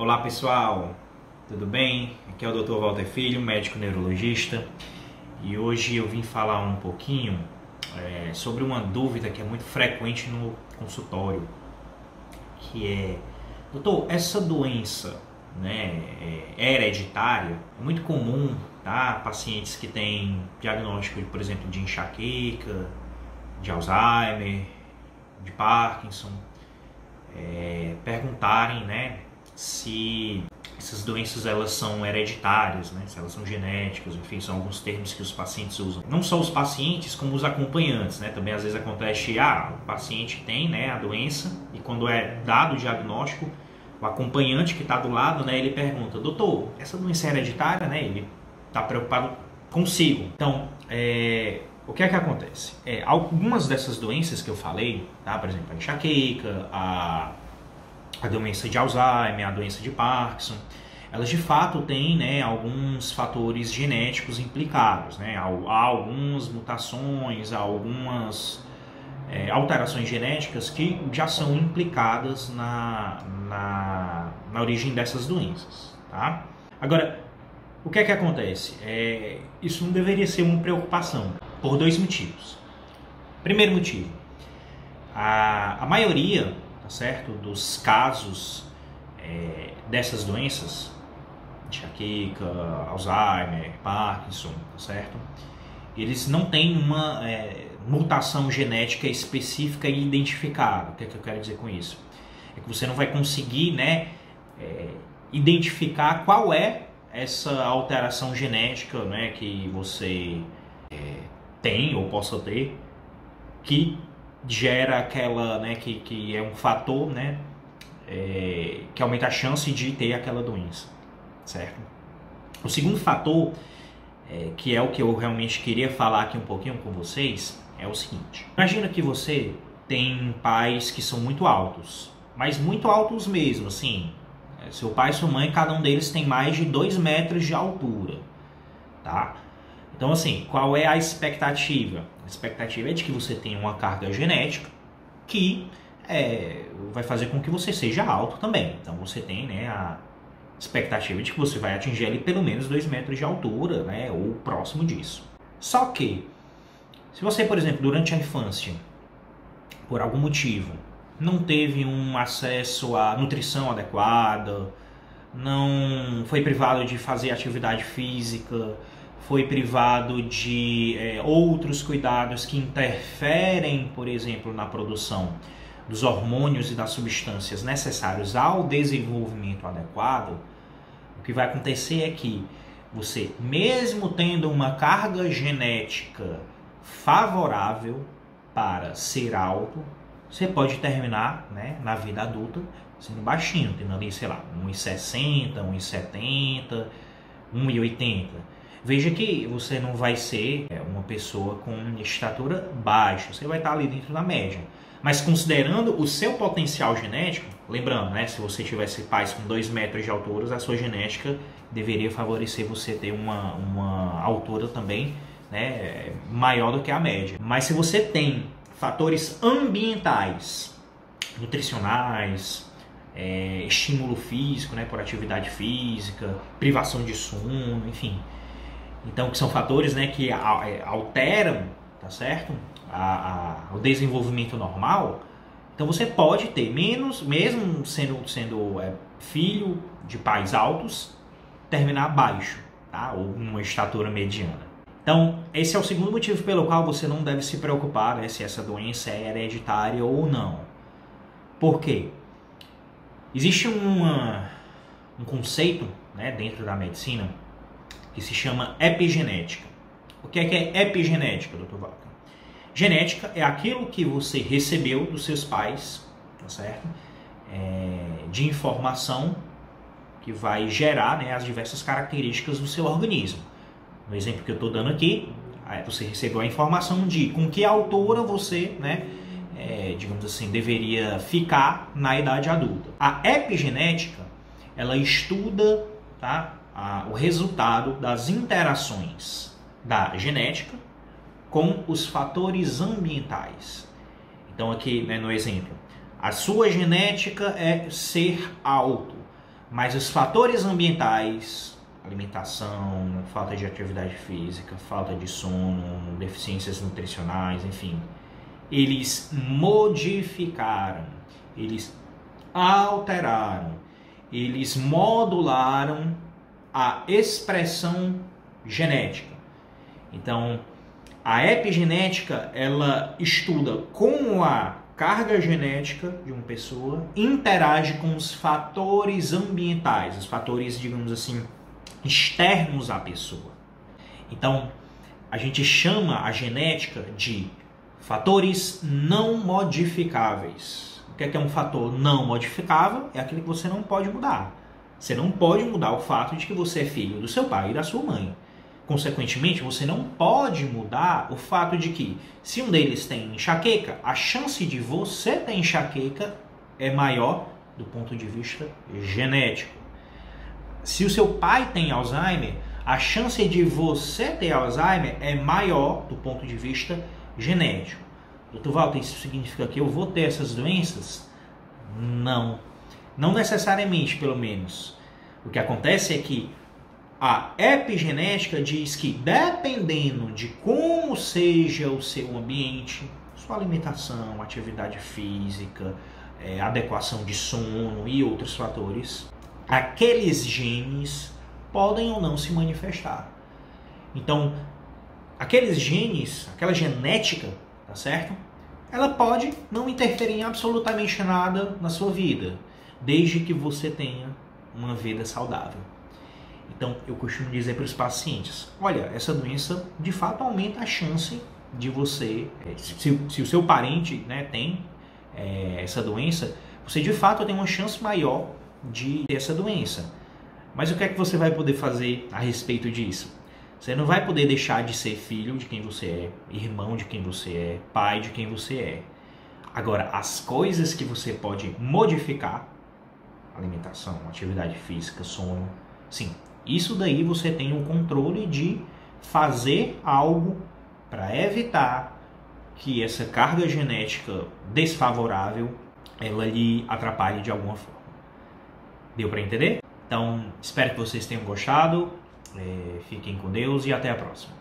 Olá pessoal, tudo bem? Aqui é o Dr. Walter Filho, médico neurologista, e hoje eu vim falar um pouquinho sobre uma dúvida que é muito frequente no consultório, que é: doutor, essa doença, né, é hereditária? É muito comum, tá? Pacientes que têm diagnóstico, por exemplo, de enxaqueca, de Alzheimer, de Parkinson, perguntarem, né, se essas doenças elas são hereditárias, né, se elas são genéticas, enfim, são alguns termos que os pacientes usam. Não só os pacientes, como os acompanhantes, né, também às vezes acontece, o paciente tem, né, a doença, e quando é dado o diagnóstico, o acompanhante que está do lado, né, ele pergunta: doutor, essa doença é hereditária, né, ele está preocupado consigo. Então, o que é que acontece? Algumas dessas doenças que eu falei, tá? Por exemplo, a enxaqueca, a doença de Alzheimer, a doença de Parkinson, elas de fato têm, né, alguns fatores genéticos implicados, né? Há algumas mutações, há algumas alterações genéticas que já são implicadas na origem dessas doenças, tá? Agora, o que é que acontece? Isso não deveria ser uma preocupação, por dois motivos. Primeiro motivo, a maioria, tá certo, dos casos dessas doenças, enxaqueca, Alzheimer, Parkinson, tá certo, eles não têm uma mutação genética específica e identificada. O que é que eu quero dizer com isso? É que você não vai conseguir, né, identificar qual é essa alteração genética, né, que você tem ou possa ter, que gera aquela, né, que é um fator, né, que aumenta a chance de ter aquela doença, certo? O segundo fator, que é o que eu realmente queria falar aqui um pouquinho com vocês, é o seguinte: imagina que você tem pais que são muito altos, mas muito altos mesmo, assim, seu pai e sua mãe, cada um deles tem mais de 2 metros de altura, tá? Então, assim, qual é a expectativa? A expectativa é de que você tenha uma carga genética que vai fazer com que você seja alto também. Então, você tem, né, a expectativa de que você vai atingir ali pelo menos 2 metros de altura, né, ou próximo disso. Só que, se você, por exemplo, durante a infância, por algum motivo, não teve um acesso à nutrição adequada, não foi privado de fazer atividade física, foi privado de outros cuidados que interferem, por exemplo, na produção dos hormônios e das substâncias necessários ao desenvolvimento adequado, o que vai acontecer é que você, mesmo tendo uma carga genética favorável para ser alto, você pode terminar, né, na vida adulta sendo baixinho, tendo ali, sei lá, 1,60, 1,70, 1,80. Veja que você não vai ser uma pessoa com estatura baixa, você vai estar ali dentro da média. Mas considerando o seu potencial genético, lembrando, né, se você tivesse pais com 2 metros de altura, a sua genética deveria favorecer você ter uma altura também, né, maior do que a média. Mas se você tem fatores ambientais, nutricionais, estímulo físico, né, por atividade física, privação de sono, enfim, então que são fatores, né, que alteram, tá certo, o desenvolvimento normal, então você pode ter menos, mesmo sendo filho de pais altos, terminar baixo, tá, ou numa estatura mediana. Então, esse é o segundo motivo pelo qual você não deve se preocupar, né, se essa doença é hereditária ou não. Por quê? Existe um conceito, né, dentro da medicina que se chama epigenética. O que é epigenética, Dr. Walter? Genética é aquilo que você recebeu dos seus pais, tá certo? De informação que vai gerar, né, as diversas características do seu organismo. No exemplo que eu estou dando aqui, você recebeu a informação de com que altura você, né, digamos assim, deveria ficar na idade adulta. A epigenética, ela estuda, tá, o resultado das interações da genética com os fatores ambientais. Então aqui, né, no exemplo, a sua genética é ser alto, Mas os fatores ambientais, alimentação, falta de atividade física, falta de sono, deficiências nutricionais, enfim, eles modificaram, eles alteraram, eles modularam a expressão genética. Então, a epigenética, ela estuda como a carga genética de uma pessoa interage com os fatores ambientais, os fatores, digamos assim, externos à pessoa. Então, a gente chama a genética de fatores não modificáveis. O que é um fator não modificável? É aquele que você não pode mudar. Você não pode mudar o fato de que você é filho do seu pai e da sua mãe. Consequentemente, você não pode mudar o fato de que, se um deles tem enxaqueca, a chance de você ter enxaqueca é maior do ponto de vista genético. Se o seu pai tem Alzheimer, a chance de você ter Alzheimer é maior do ponto de vista genético. Dr. Walter, isso significa que eu vou ter essas doenças? Não. Não necessariamente, pelo menos. O que acontece é que a epigenética diz que, dependendo de como seja o seu ambiente, sua alimentação, atividade física, adequação de sono e outros fatores, aqueles genes podem ou não se manifestar. Então, aqueles genes, aquela genética, tá certo? Ela pode não interferir em absolutamente nada na sua vida, desde que você tenha uma vida saudável. Então, eu costumo dizer para os pacientes, olha, essa doença de fato aumenta a chance de você, se o seu parente, né, tem essa doença, você de fato tem uma chance maior de ter essa doença. Mas o que é que você vai poder fazer a respeito disso? Você não vai poder deixar de ser filho de quem você é, irmão de quem você é, pai de quem você é. Agora, as coisas que você pode modificar, alimentação, atividade física, sono, sim, isso daí você tem o controle de fazer algo para evitar que essa carga genética desfavorável ela lhe atrapalhe de alguma forma. Deu para entender? Então, espero que vocês tenham gostado. Fiquem com Deus e até a próxima.